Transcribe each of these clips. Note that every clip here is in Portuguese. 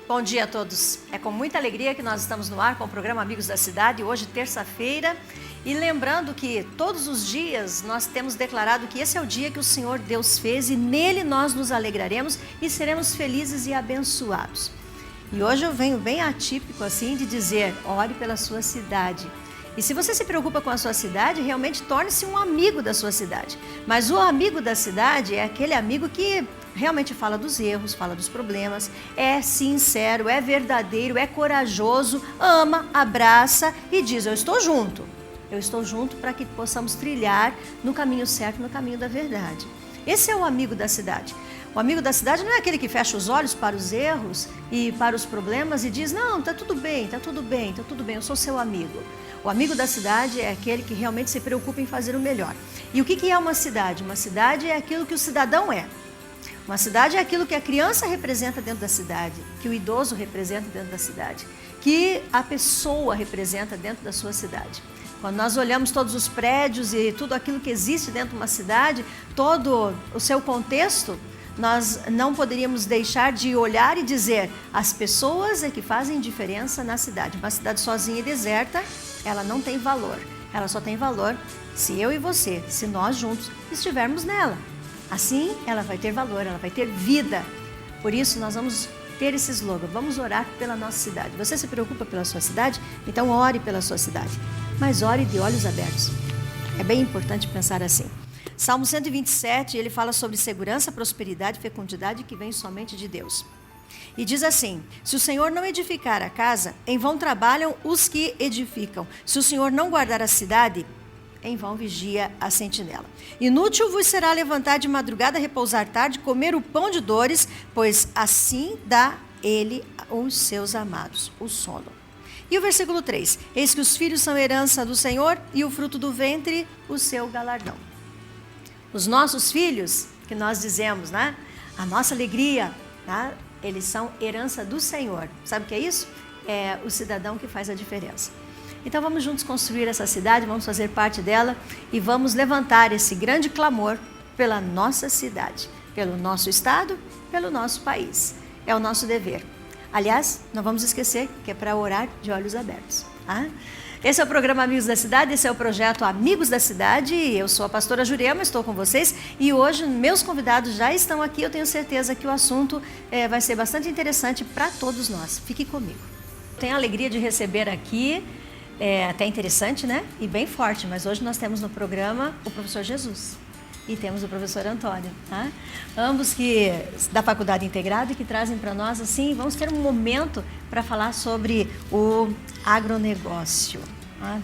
Bom dia a todos. É com muita alegria que nós estamos no ar com o programa Amigos da Cidade, hoje terça-feira. E lembrando que todos os dias nós temos declarado que esse é o dia que o Senhor Deus fez e nele nós nos alegraremos e seremos felizes e abençoados. E hoje eu venho bem atípico assim de dizer, ore pela sua cidade. E se você se preocupa com a sua cidade, realmente torne-se um amigo da sua cidade. Mas o amigo da cidade é aquele amigo que realmente fala dos erros, fala dos problemas, é sincero, é verdadeiro, é corajoso, ama, abraça e diz, eu estou junto. Eu estou junto para que possamos trilhar no caminho certo, no caminho da verdade. Esse é o amigo da cidade. O amigo da cidade não é aquele que fecha os olhos para os erros e para os problemas e diz, não, está tudo bem, está tudo bem, está tudo bem, eu sou seu amigo. O amigo da cidade é aquele que realmente se preocupa em fazer o melhor. E o que é uma cidade? Uma cidade é aquilo que o cidadão é. Uma cidade é aquilo que a criança representa dentro da cidade, que o idoso representa dentro da cidade, que a pessoa representa dentro da sua cidade. Quando nós olhamos todos os prédios e tudo aquilo que existe dentro de uma cidade, todo o seu contexto, nós não poderíamos deixar de olhar e dizer, as pessoas é que fazem diferença na cidade. Uma cidade sozinha e deserta, ela não tem valor. Ela só tem valor se eu e você, se nós juntos estivermos nela. Assim, ela vai ter valor, ela vai ter vida. Por isso, nós vamos ter esse slogan, vamos orar pela nossa cidade. Você se preocupa pela sua cidade? Então ore pela sua cidade. Mas ore de olhos abertos. É bem importante pensar assim. Salmo 127, ele fala sobre segurança, prosperidade e fecundidade que vem somente de Deus. E diz assim, se o Senhor não edificar a casa, em vão trabalham os que edificam. Se o Senhor não guardar a cidade, em vão vigia a sentinela. Inútil vos será levantar de madrugada, repousar tarde, comer o pão de dores, pois assim dá ele aos seus amados o sono. E o versículo 3, eis que os filhos são herança do Senhor e o fruto do ventre, o seu galardão. Os nossos filhos, que nós dizemos, né? A nossa alegria, tá? Eles são herança do Senhor. Sabe o que é isso? É o cidadão que faz a diferença. Então vamos juntos construir essa cidade, vamos fazer parte dela e vamos levantar esse grande clamor pela nossa cidade, pelo nosso estado, pelo nosso país. É o nosso dever. Aliás, não vamos esquecer que é para orar de olhos abertos. Tá? Esse é o programa Amigos da Cidade, esse é o projeto Amigos da Cidade. Eu sou a pastora Jurema, estou com vocês e hoje meus convidados já estão aqui. Eu tenho certeza que o assunto vai ser bastante interessante para todos nós. Fique comigo. Tenho a alegria de receber aqui, até interessante, né? E bem forte, mas hoje nós temos no programa o professor Jesus e temos o professor Antônio, tá? Ambos que da Faculdade Integrada e que trazem para nós, assim, vamos ter um momento para falar sobre o agronegócio.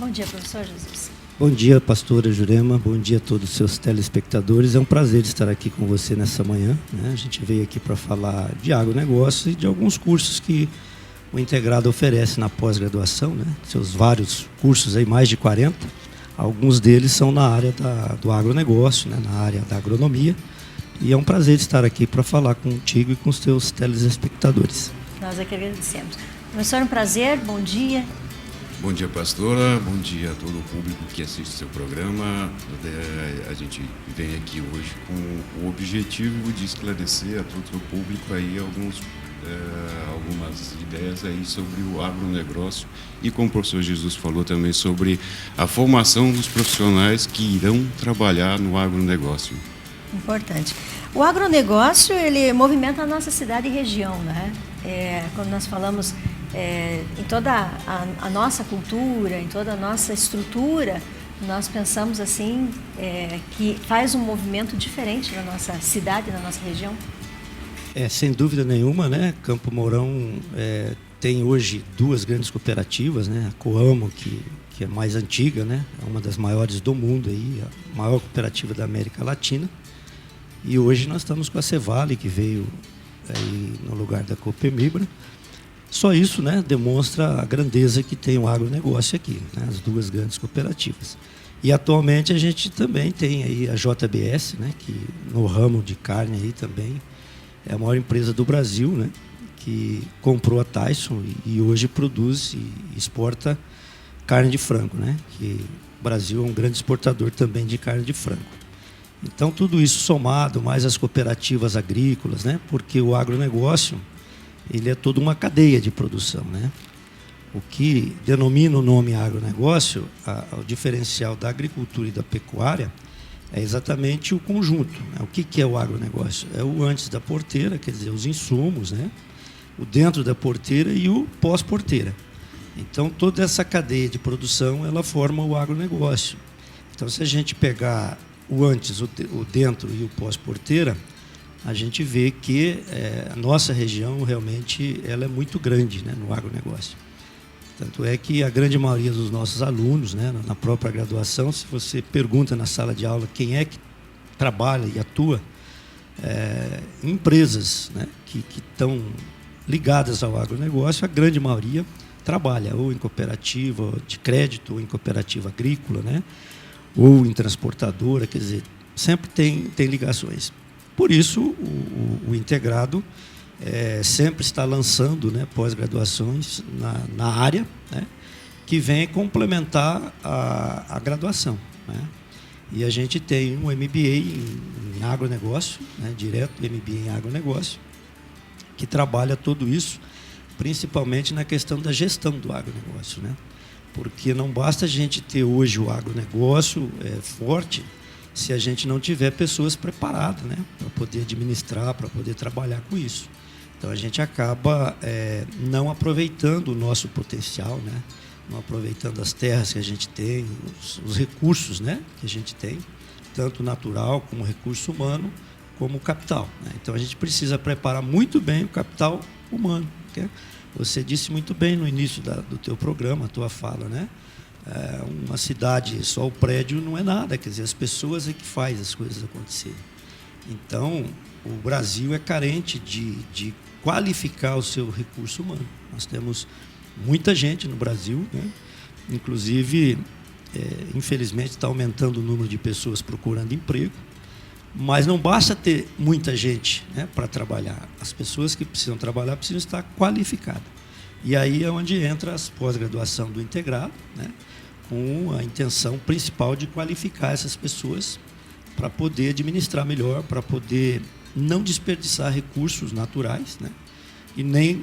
Bom dia, professor Jesus. Bom dia, pastora Jurema, bom dia a todos os seus telespectadores. É um prazer estar aqui com você nessa manhã, né? A gente veio aqui para falar de agronegócio e de alguns cursos que o Integrado oferece na pós-graduação, né? Seus vários cursos, aí, mais de 40. Alguns deles são na área do agronegócio, né? Na área da agronomia. E é um prazer estar aqui para falar contigo e com os teus telespectadores. Nós é que agradecemos. Professor, um prazer, bom dia. Bom dia, pastora, bom dia a todo o público que assiste o seu programa. A gente vem aqui hoje com o objetivo de esclarecer a todo o público aí algumas ideias aí sobre o agronegócio e, como o professor Jesus falou também, sobre a formação dos profissionais que irão trabalhar no agronegócio. Importante. O agronegócio, ele movimenta a nossa cidade e região, né? Quando nós falamos em toda a nossa cultura, em toda a nossa estrutura, nós pensamos assim que faz um movimento diferente na nossa cidade, na nossa região. Sem dúvida nenhuma, né? Campo Mourão tem hoje duas grandes cooperativas, né? A Coamo, que é mais antiga, né? É uma das maiores do mundo, aí, a maior cooperativa da América Latina. E hoje nós estamos com a Cevale, que veio aí no lugar da Coopemibra. Só isso, né, demonstra a grandeza que tem o agronegócio aqui, né? As duas grandes cooperativas. E atualmente a gente também tem aí a JBS, né? Que no ramo de carne aí também é a maior empresa do Brasil, né? Que comprou a Tyson e hoje produz e exporta carne de frango, né? Que o Brasil é um grande exportador também de carne de frango. Então tudo isso somado, mais as cooperativas agrícolas, né? Porque o agronegócio ele é toda uma cadeia de produção, né? O que denomina o nome agronegócio, o diferencial da agricultura e da pecuária, é exatamente o conjunto, né? O que é o agronegócio? É o antes da porteira, quer dizer, os insumos, né? O dentro da porteira e o pós-porteira. Então, toda essa cadeia de produção, ela forma o agronegócio. Então, se a gente pegar o antes, o dentro e o pós-porteira, a gente vê que a nossa região realmente ela é muito grande, né, no agronegócio. Tanto é que a grande maioria dos nossos alunos, né, na própria graduação, se você pergunta na sala de aula quem é que trabalha e atua em empresas, né, que estão ligadas ao agronegócio, a grande maioria trabalha ou em cooperativa de crédito, ou em cooperativa agrícola, né, ou em transportadora, quer dizer, sempre tem ligações. Por isso, o integrado sempre está lançando, né, pós-graduações na área, né, que vem complementar a graduação, né? E a gente tem um MBA em agronegócio, né, direto MBA em agronegócio, que trabalha tudo isso, principalmente na questão da gestão do agronegócio, né? Porque não basta a gente ter hoje o agronegócio forte se a gente não tiver pessoas preparadas, né, para poder administrar, para poder trabalhar com isso. Então, a gente acaba não aproveitando o nosso potencial, né? Não aproveitando as terras que a gente tem, os recursos, né, que a gente tem, tanto natural como recurso humano, como capital, né? Então, a gente precisa preparar muito bem o capital humano. Okay? Você disse muito bem no início do teu programa, a tua fala, né? Uma cidade, só o prédio não é nada, quer dizer, as pessoas é que faz as coisas acontecerem. Então, o Brasil é carente de qualificar o seu recurso humano. Nós temos muita gente no Brasil, né? Inclusive, infelizmente, está aumentando o número de pessoas procurando emprego, mas não basta ter muita gente, né, para trabalhar. As pessoas que precisam trabalhar precisam estar qualificadas. E aí é onde entra a pós-graduação do integrado, né, com a intenção principal de qualificar essas pessoas para poder administrar melhor, para poder não desperdiçar recursos naturais, né, e nem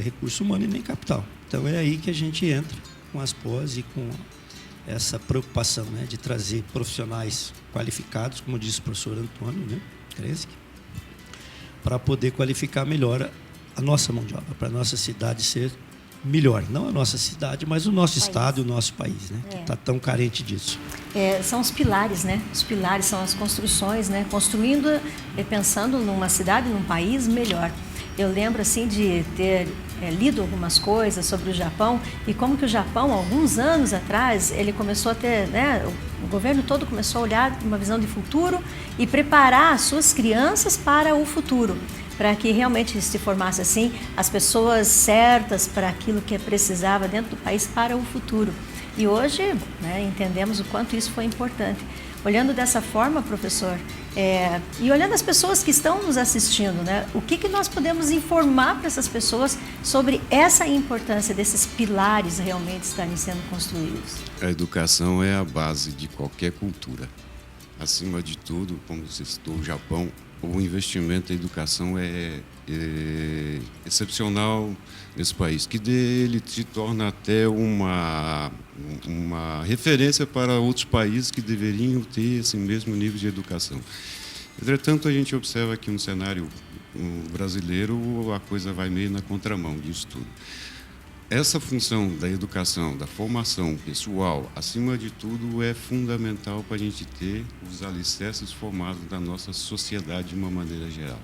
recurso humano e nem capital. Então é aí que a gente entra com as pós e com essa preocupação, né, de trazer profissionais qualificados, como disse o professor Antônio, né, Kreski, para poder qualificar melhor a nossa mão de obra, para a nossa cidade ser melhor. Não a nossa cidade, mas o nosso estado e o nosso país, né, que está tão carente disso. São os pilares, né? Os pilares são as construções, né? Construindo, pensando numa cidade, num país melhor. Eu lembro assim de ter lido algumas coisas sobre o Japão e como que o Japão, alguns anos atrás, ele começou a ter, né, o governo todo começou a olhar uma visão de futuro e preparar as suas crianças para o futuro, para que realmente se formasse assim as pessoas certas para aquilo que precisava dentro do país para o futuro. E hoje, né, entendemos o quanto isso foi importante. Olhando dessa forma, professor, e olhando as pessoas que estão nos assistindo, né, o que nós podemos informar para essas pessoas sobre essa importância desses pilares realmente estarem sendo construídos? A educação é a base de qualquer cultura. Acima de tudo, como você citou, o Japão, o investimento em educação é excepcional nesse país, que ele se torna até uma referência para outros países que deveriam ter esse mesmo nível de educação. Entretanto, a gente observa que no cenário brasileiro a coisa vai meio na contramão disso tudo. Essa função da educação, da formação pessoal, acima de tudo, é fundamental para a gente ter os alicerces formados da nossa sociedade de uma maneira geral.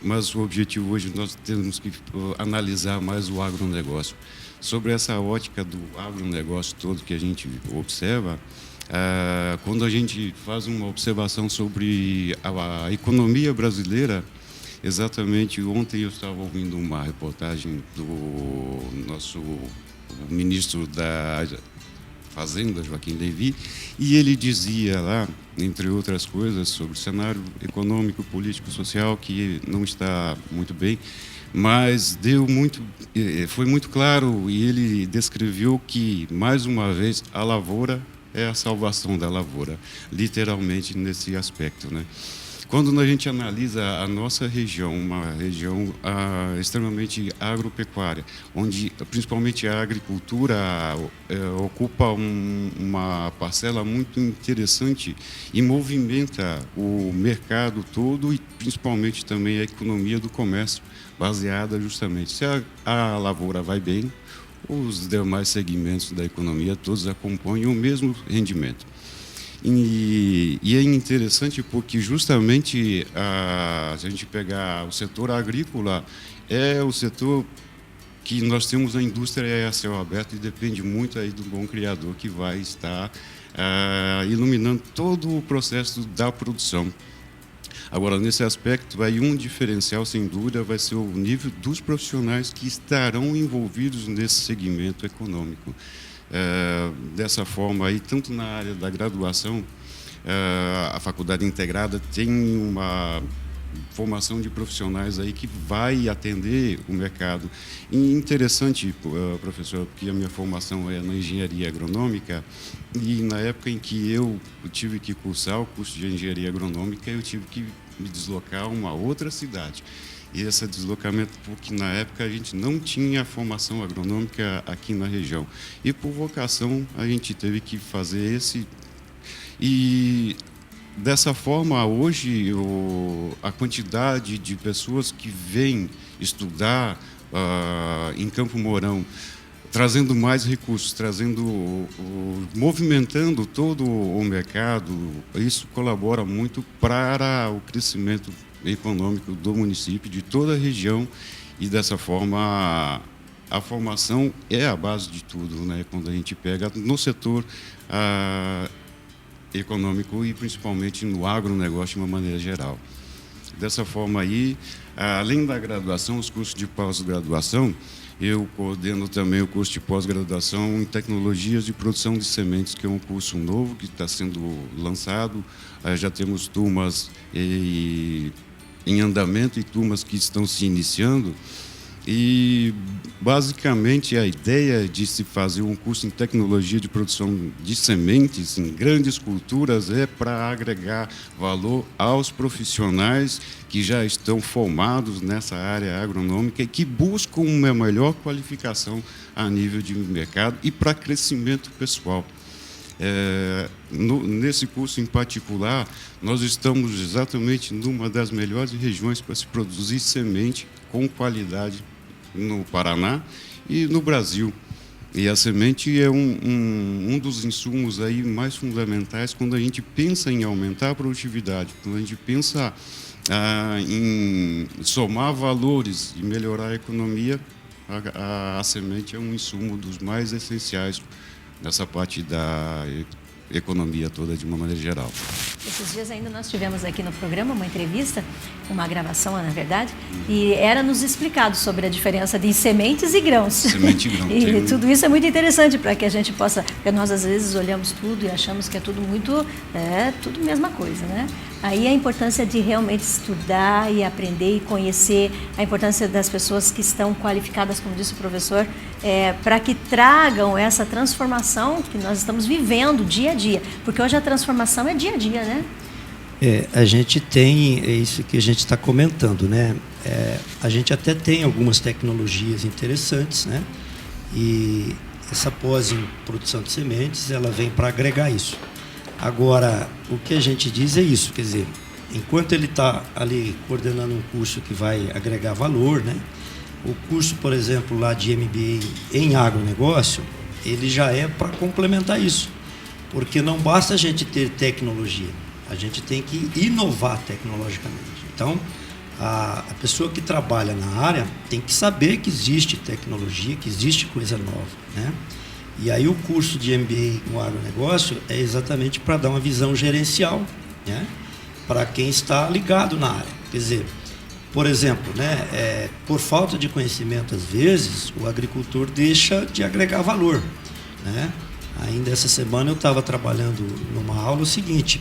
Mas o objetivo hoje, nós temos que analisar mais o agronegócio. Sobre essa ótica do agronegócio todo que a gente observa, quando a gente faz uma observação sobre a economia brasileira, exatamente ontem eu estava ouvindo uma reportagem do nosso ministro da Fazenda, Joaquim Levy, e ele dizia lá, entre outras coisas, sobre o cenário econômico, político, social, que não está muito bem, mas foi muito claro, e ele descreveu que, mais uma vez, a lavoura é a salvação da lavoura, literalmente nesse aspecto, né? Quando a gente analisa a nossa região, uma região extremamente agropecuária, onde principalmente a agricultura ocupa uma parcela muito interessante e movimenta o mercado todo e principalmente também a economia do comércio, baseada justamente, se a lavoura vai bem, os demais segmentos da economia todos acompanham o mesmo rendimento. E é interessante porque justamente se a gente pegar o setor agrícola, é o setor que nós temos a indústria a céu aberto e depende muito aí do bom criador que vai estar iluminando todo o processo da produção. Agora, nesse aspecto, aí um diferencial, sem dúvida, vai ser o nível dos profissionais que estarão envolvidos nesse segmento econômico. Dessa forma, aí, tanto na área da graduação, a faculdade integrada tem uma formação de profissionais aí que vai atender o mercado. E interessante, professor, porque a minha formação é na engenharia agronômica e na época em que eu tive que cursar o curso de engenharia agronômica, eu tive que me deslocar a uma outra cidade. E esse deslocamento, porque na época a gente não tinha formação agronômica aqui na região. E por vocação a gente teve que fazer esse. E dessa forma, hoje, a quantidade de pessoas que vêm estudar em Campo Mourão, trazendo mais recursos, movimentando todo o mercado, isso colabora muito para o crescimento econômico do município, de toda a região, e dessa forma a formação é a base de tudo, né? Quando a gente pega no setor econômico e principalmente no agronegócio de uma maneira geral. Dessa forma aí, além da graduação, os cursos de pós-graduação, eu coordeno também o curso de pós-graduação em tecnologias de produção de sementes, que é um curso novo que está sendo lançado. Já temos turmas em andamento e turmas que estão se iniciando. E, basicamente, a ideia de se fazer um curso em tecnologia de produção de sementes em grandes culturas é para agregar valor aos profissionais que já estão formados nessa área agronômica e que buscam uma melhor qualificação a nível de mercado e para crescimento pessoal. Nesse curso em particular, nós estamos exatamente numa das melhores regiões para se produzir semente com qualidade no Paraná e no Brasil. E a semente é um dos insumos aí mais fundamentais quando a gente pensa em aumentar a produtividade, quando a gente pensa em somar valores e melhorar a economia, a semente é um insumo dos mais essenciais nessa parte da economia toda de uma maneira geral. Esses dias ainda nós tivemos aqui no programa uma entrevista, uma gravação, na verdade, e era nos explicado sobre a diferença de sementes e grãos. Semente e grão. E tudo isso é muito interessante para que a gente possa, porque nós às vezes olhamos tudo e achamos que é tudo tudo mesma coisa, né? Aí a importância de realmente estudar e aprender e conhecer, a importância das pessoas que estão qualificadas, como disse o professor, para que tragam essa transformação que nós estamos vivendo dia a dia, porque hoje a transformação é dia a dia, né? A gente tem, é isso que a gente está comentando, né? A gente até tem algumas tecnologias interessantes, né? E essa pós em produção de sementes, ela vem para agregar isso. Agora, o que a gente diz é isso, quer dizer, enquanto ele está ali coordenando um curso que vai agregar valor, né? O curso, por exemplo, lá de MBA em agronegócio, ele já é para complementar isso, porque não basta a gente ter tecnologia, a gente tem que inovar tecnologicamente. Então, a pessoa que trabalha na área tem que saber que existe tecnologia, que existe coisa nova, né? E aí o curso de MBA no agronegócio é exatamente para dar uma visão gerencial, né, para quem está ligado na área. Quer dizer, por exemplo, né, por falta de conhecimento, às vezes, o agricultor deixa de agregar valor, né? Ainda essa semana eu estava trabalhando numa aula o seguinte,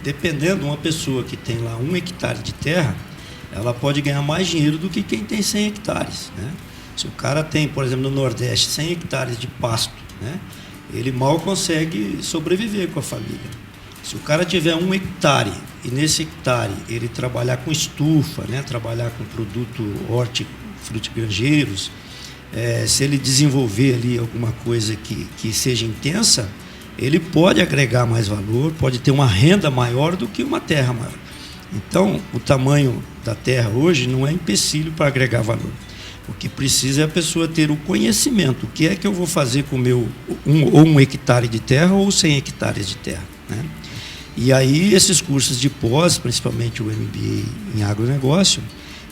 dependendo de uma pessoa que tem lá 1 hectare de terra, ela pode ganhar mais dinheiro do que quem tem 100 hectares, né? Se o cara tem, por exemplo, no Nordeste, 100 hectares de pasto, né, ele mal consegue sobreviver com a família. Se o cara tiver 1 hectare e nesse hectare ele trabalhar com estufa, né, trabalhar com produto hortifrutigranjeiros, se ele desenvolver ali alguma coisa que seja intensa, ele pode agregar mais valor, pode ter uma renda maior do que uma terra maior. Então, o tamanho da terra hoje não é empecilho para agregar valor. O que precisa é a pessoa ter o conhecimento. O que é que eu vou fazer com o meu 1 hectare de terra ou 100 hectares de terra, né? E aí, esses cursos de pós, principalmente o MBA em agronegócio,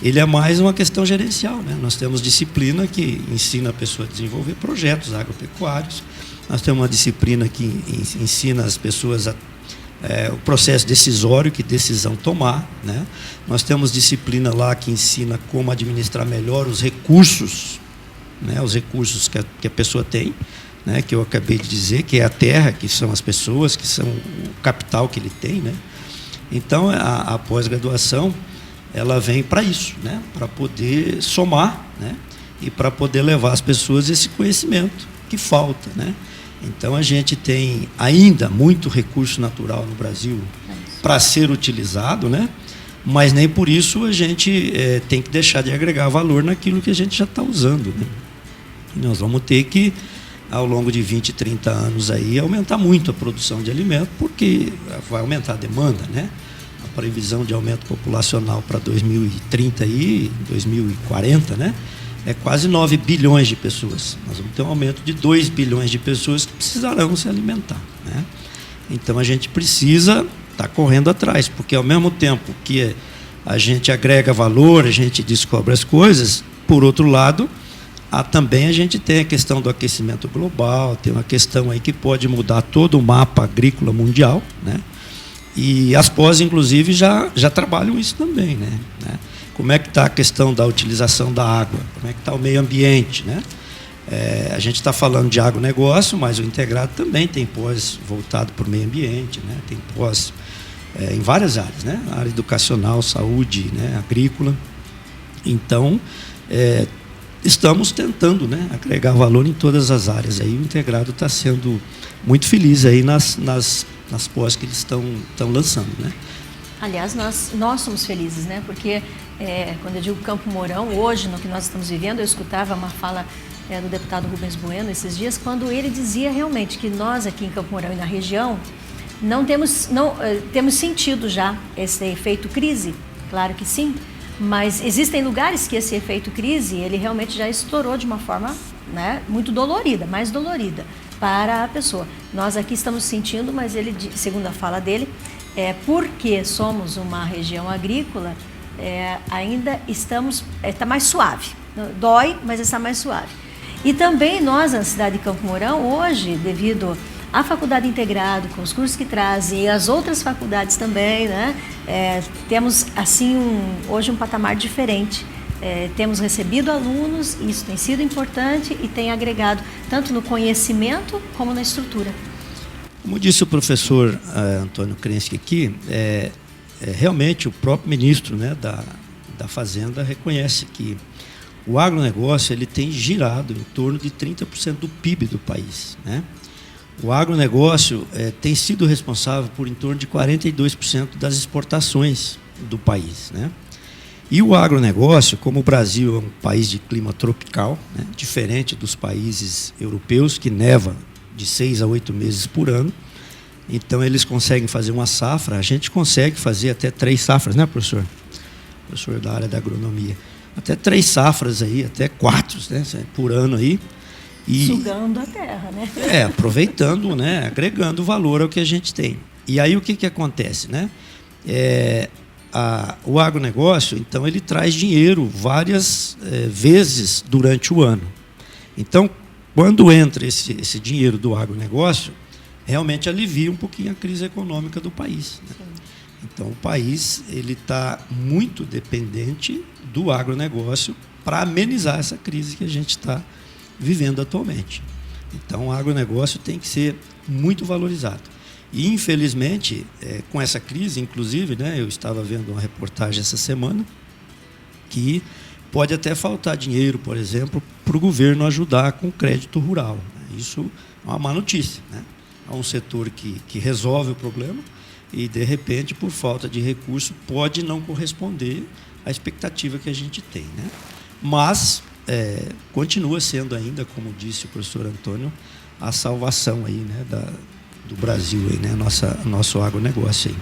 ele é mais uma questão gerencial, né? Nós temos disciplina que ensina a pessoa a desenvolver projetos agropecuários, nós temos uma disciplina que ensina as pessoas o processo decisório, que decisão tomar, né? Nós temos disciplina lá que ensina como administrar melhor os recursos, né? Os recursos que a pessoa tem, né? Que eu acabei de dizer, que é a terra, que são as pessoas, que são o capital que ele tem, né? Então, a pós-graduação, ela vem para isso, né? Para poder somar, né? E para poder levar às pessoas esse conhecimento que falta, né? Então, a gente tem ainda muito recurso natural no Brasil para ser utilizado, né? Mas nem por isso a gente tem que deixar de agregar valor naquilo que a gente já está usando, né? E nós vamos ter que, ao longo de 20, 30 anos, aí, aumentar muito a produção de alimento, porque vai aumentar a demanda, né? A previsão de aumento populacional para 2030 e 2040, né? É quase 9 bilhões de pessoas. Nós vamos ter um aumento de 2 bilhões de pessoas que precisarão se alimentar, né? Então, a gente precisa estar correndo atrás, porque, ao mesmo tempo que a gente agrega valor, a gente descobre as coisas, por outro lado, também a gente tem a questão do aquecimento global, tem uma questão aí que pode mudar todo o mapa agrícola mundial, né? E as pós, inclusive, já trabalham isso também, né? Como é que está a questão da utilização da água? Como é que está o meio ambiente, né? A gente está falando de agronegócio, mas o integrado também tem pós voltado para o meio ambiente, né? Tem pós em várias áreas, né? A área educacional, saúde, né? Agrícola. Então, estamos tentando, né? Agregar valor em todas as áreas. Aí o integrado está sendo muito feliz aí nas pós que eles estão lançando, né? Aliás, nós somos felizes, né? Porque quando eu digo Campo Mourão, hoje, no que nós estamos vivendo, eu escutava uma fala do deputado Rubens Bueno esses dias, quando ele dizia realmente que nós aqui em Campo Mourão e na região não temos sentido já esse efeito crise, claro que sim, mas existem lugares que esse efeito crise, ele realmente já estourou de uma forma, né, muito dolorida, mais dolorida para a pessoa. Nós aqui estamos sentindo, mas ele, segundo a fala dele, porque somos uma região agrícola, ainda está mais suave. Dói, mas está mais suave. E também nós, na cidade de Campo Mourão, hoje, devido à faculdade integrado, com os cursos que trazem, e as outras faculdades também, né, temos assim hoje um patamar diferente. Temos recebido alunos, e isso tem sido importante e tem agregado tanto no conhecimento como na estrutura. Como disse o professor Antônio Krensky aqui, realmente o próprio ministro, né, da Fazenda reconhece que o agronegócio ele tem girado em torno de 30% do PIB do país, né? O agronegócio tem sido responsável por em torno de 42% das exportações do país, né? E o agronegócio, como o Brasil é um país de clima tropical, né, diferente dos países europeus, que neva de 6 a 8 meses por ano, então eles conseguem fazer uma safra, a gente consegue fazer até 3 safras, né, professor? Professor da área da agronomia. Até 3 safras aí, até 4, né, por ano aí. E, sugando a terra, né? Aproveitando, né, agregando valor ao que a gente tem. E aí o que acontece, né? O agronegócio, então, ele traz dinheiro várias vezes durante o ano. Então, quando entra esse dinheiro do agronegócio, realmente alivia um pouquinho a crise econômica do país, né? Então, o país está muito dependente do agronegócio para amenizar essa crise que a gente está vivendo atualmente. Então, o agronegócio tem que ser muito valorizado. E, infelizmente, com essa crise, inclusive, né, eu estava vendo uma reportagem essa semana que pode até faltar dinheiro, por exemplo, para o governo ajudar com crédito rural. Isso é uma má notícia, né? a um setor que resolve o problema e, de repente, por falta de recurso, pode não corresponder à expectativa que a gente tem, né? Mas continua sendo ainda, como disse o professor Antônio, a salvação aí, né, do Brasil, aí, né, nosso agronegócio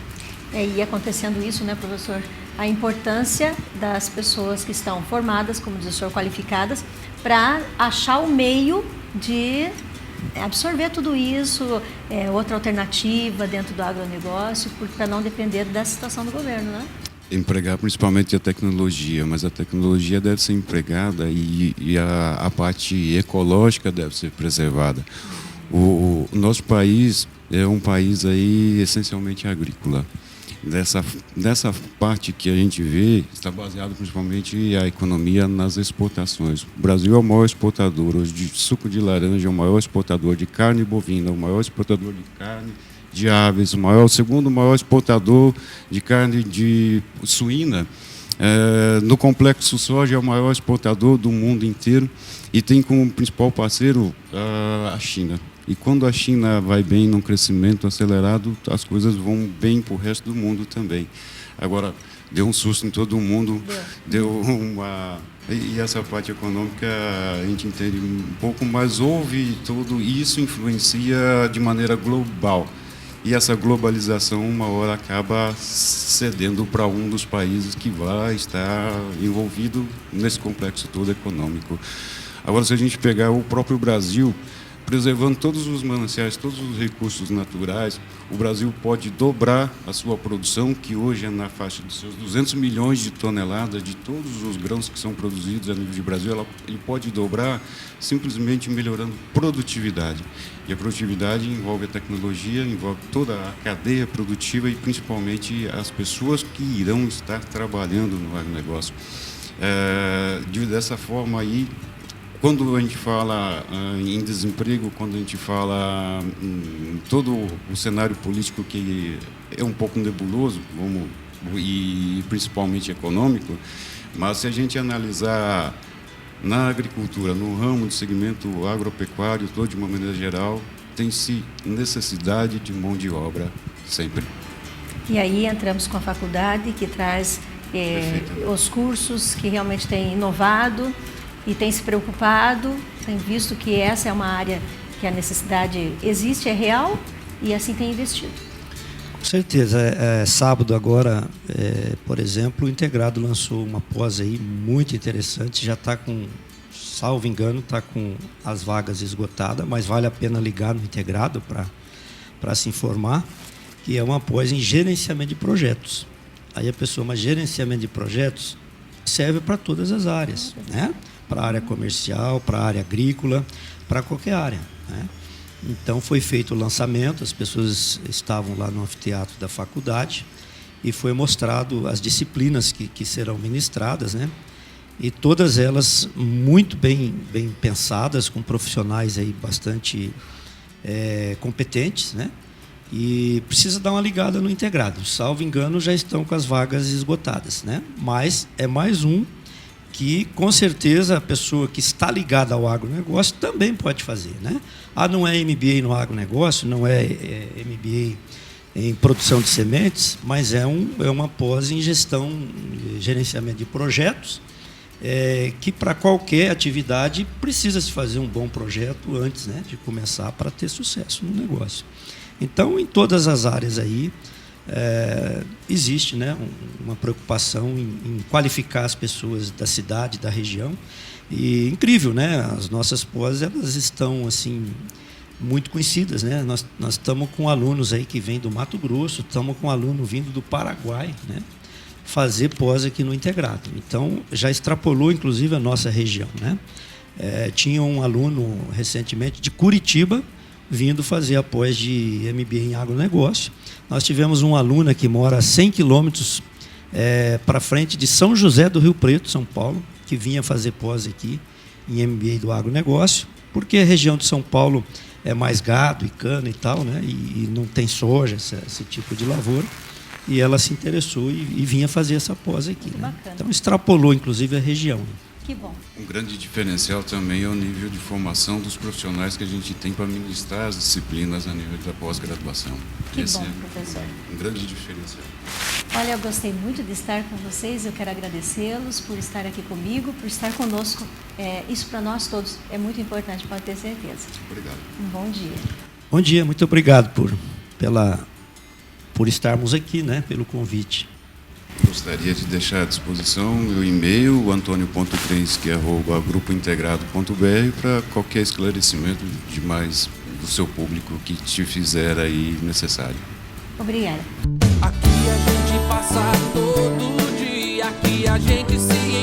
aí. E acontecendo isso, né, professor, a importância das pessoas que estão formadas, como diz o senhor, qualificadas, para achar o meio de absorver tudo isso, outra alternativa dentro do agronegócio, para não depender da situação do governo, né? Empregar principalmente a tecnologia, mas a tecnologia deve ser empregada e a parte ecológica deve ser preservada. O nosso país é um país aí essencialmente agrícola. Dessa parte que a gente vê, está baseado principalmente a economia nas exportações. O Brasil é o maior exportador hoje de suco de laranja, o maior exportador de carne bovina, o maior exportador de carne de aves, o segundo maior exportador de carne de suína. No complexo soja é o maior exportador do mundo inteiro e tem como principal parceiro a China. E quando a China vai bem num crescimento acelerado, as coisas vão bem para o resto do mundo também. Agora, deu um susto em todo mundo, e essa parte econômica a gente entende um pouco, mas houve tudo, e isso influencia de maneira global. E essa globalização, uma hora, acaba cedendo para um dos países que vai estar envolvido nesse complexo todo econômico. Agora, se a gente pegar o próprio Brasil, preservando todos os mananciais, todos os recursos naturais, o Brasil pode dobrar a sua produção, que hoje é na faixa dos seus 200 milhões de toneladas de todos os grãos que são produzidos a nível de Brasil. Ele pode dobrar simplesmente melhorando produtividade. E a produtividade envolve a tecnologia, envolve toda a cadeia produtiva e principalmente as pessoas que irão estar trabalhando no agronegócio. Dessa forma aí, quando a gente fala em desemprego, quando a gente fala em todo o cenário político que é um pouco nebuloso, e principalmente econômico, mas se a gente analisar na agricultura, no ramo de segmento agropecuário, todo de uma maneira geral, tem-se necessidade de mão de obra sempre. E aí entramos com a faculdade, que traz os cursos, que realmente tem inovado e tem se preocupado, tem visto que essa é uma área que a necessidade existe, é real, e assim tem investido. Com certeza. Sábado agora, por exemplo, o Integrado lançou uma pós aí muito interessante, já está com, salvo engano, está com as vagas esgotadas, mas vale a pena ligar no Integrado para se informar, que é uma pós em gerenciamento de projetos. Aí a pessoa, mas gerenciamento de projetos serve para todas as áreas, né? Para a área comercial, para a área agrícola, para qualquer área, né? Então foi feito o lançamento, as pessoas estavam lá no anfiteatro da faculdade e foi mostrado as disciplinas que serão ministradas, né? E todas elas muito bem pensadas, com profissionais aí bastante competentes, né? E precisa dar uma ligada no Integrado. Salvo engano, já estão com as vagas esgotadas, né? Mas é mais um que, com certeza, a pessoa que está ligada ao agronegócio também pode fazer, né? Não é MBA no agronegócio, não é MBA em produção de sementes, mas é uma pós em gestão, gerenciamento de projetos, que para qualquer atividade precisa se fazer um bom projeto antes, né, de começar, para ter sucesso no negócio. Então, em todas as áreas aí, existe, né, uma preocupação em qualificar as pessoas da cidade, da região. E incrível, né? As nossas pós, elas estão assim muito conhecidas, né? Nós estamos com alunos aí que vêm do Mato Grosso, estamos com aluno vindo do Paraguai, né, fazer pós aqui no Integrado. Então, já extrapolou, inclusive, a nossa região, né? Tinha um aluno recentemente de Curitiba vindo fazer a pós de MBA em agronegócio. Nós tivemos uma aluna que mora a 100 quilômetros para frente de São José do Rio Preto, São Paulo, que vinha fazer pós aqui em MBA do agronegócio, porque a região de São Paulo é mais gado e cana e tal, né? E não tem soja, esse tipo de lavoura. E ela se interessou e vinha fazer essa pós aqui, né? Então extrapolou, inclusive, a região. Que bom. Um grande diferencial também é o nível de formação dos profissionais que a gente tem para ministrar as disciplinas a nível da pós-graduação. Que Esse bom, é professor. um grande diferencial. Olha, eu gostei muito de estar com vocês, eu quero agradecê-los por estar aqui comigo, por estar conosco. Isso para nós todos é muito importante, pode ter certeza. Obrigado. Um bom dia. Bom dia, muito obrigado por estarmos aqui, né, pelo convite. Gostaria de deixar à disposição o meu e-mail, antonio.krensky@grupointegrado.br, para qualquer esclarecimento de mais do seu público que te fizer aí necessário. Obrigada. Aqui a gente passa todo dia, aqui a gente se